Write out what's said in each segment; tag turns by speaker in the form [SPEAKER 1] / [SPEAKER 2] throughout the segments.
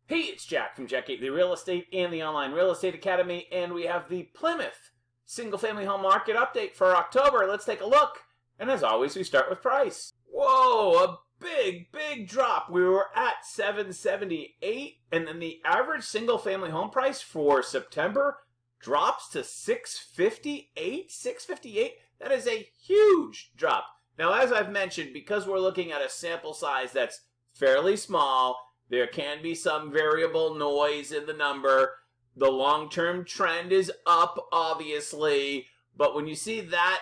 [SPEAKER 1] Hey, it's Jack from Jack 8 the Real Estate and the Online Real Estate Academy, and we have the Plymouth single-family home market update for October. Let's take a look. And as always, we start with price. Whoa, a big drop. We were at $778, and then the average single-family home price for September drops to $658. $658? That is a huge drop. Now, as I've mentioned, because we're looking at a sample size that's fairly small, there can be some variable noise in the number. The long-term trend is up, obviously, but when you see that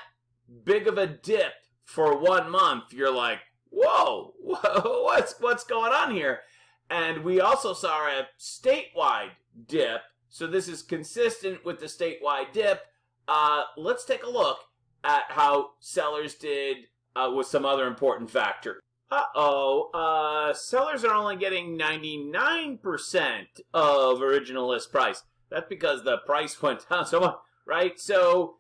[SPEAKER 1] big of a dip for 1 month, you're like, whoa, what's going on here? And we also saw a statewide dip, so this is consistent with the statewide dip. Let's take a look at how sellers did with some other important factors. Sellers are only getting 99% of original list price. That's because the price went down so much, right? So,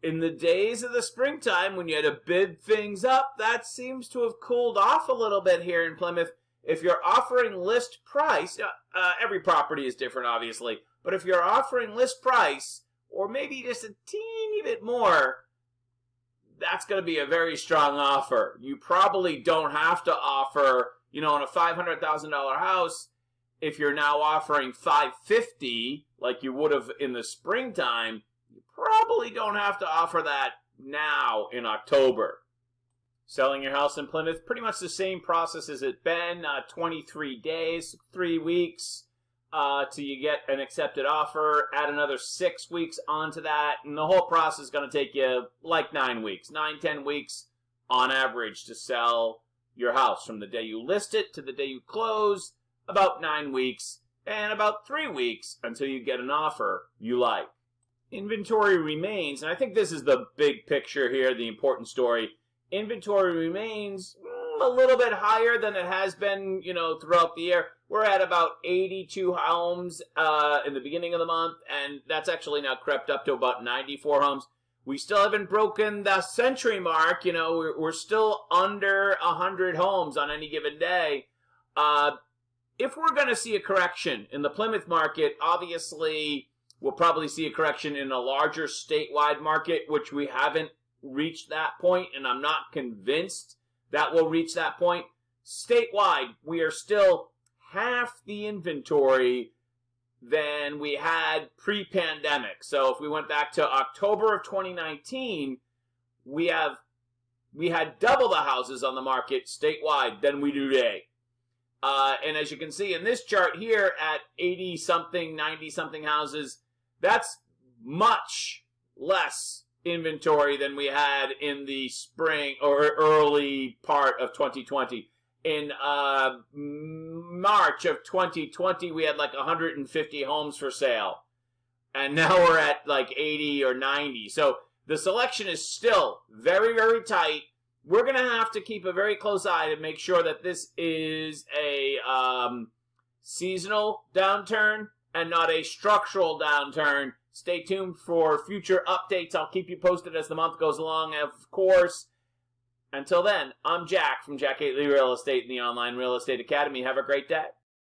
[SPEAKER 1] in the days of the springtime when you had to bid things up, that seems to have cooled off a little bit here in Plymouth. If you're offering list price, every property is different, obviously, but if you're offering list price, or maybe just a teeny bit more, that's going to be a very strong offer. You probably don't have to offer, on a $500,000 house, if you're now offering $550,000 like you would have in the springtime, you probably don't have to offer that now in October. Selling your house in Plymouth, pretty much the same process as it's been, 23 days, 3 weeks. Till you get an accepted offer, add another 6 weeks onto that, and the whole process is going to take you like 9 weeks, 9-10 weeks on average to sell your house. From the day you list it to the day you close, about 9 weeks, and about 3 weeks until you get an offer you like. Inventory remains, and I think this is the big picture here, the important story. Inventory remains a little bit higher than it has been, throughout the year. We're at about 82 homes in the beginning of the month, and that's actually now crept up to about 94 homes. We still haven't broken the century mark. We're still under 100 homes on any given day. If we're going to see a correction in the Plymouth market, obviously we'll probably see a correction in a larger statewide market, which we haven't reached that point, and I'm not convinced that we'll reach that point. Statewide, we are still half the inventory than we had pre-pandemic. So if we went back to October of 2019, we had double the houses on the market statewide than we do today. And as you can see in this chart here at 80-something, 90-something houses, that's much less inventory than we had in the spring or early part of 2020. In March of 2020, we had like 150 homes for sale. And now we're at like 80 or 90. So the selection is still very, very tight. We're going to have to keep a very close eye to make sure that this is a seasonal downturn and not a structural downturn. Stay tuned for future updates. I'll keep you posted as the month goes along, of course. Until then, I'm Jack from Jack 8 Real Estate and the Online Real Estate Academy. Have a great day.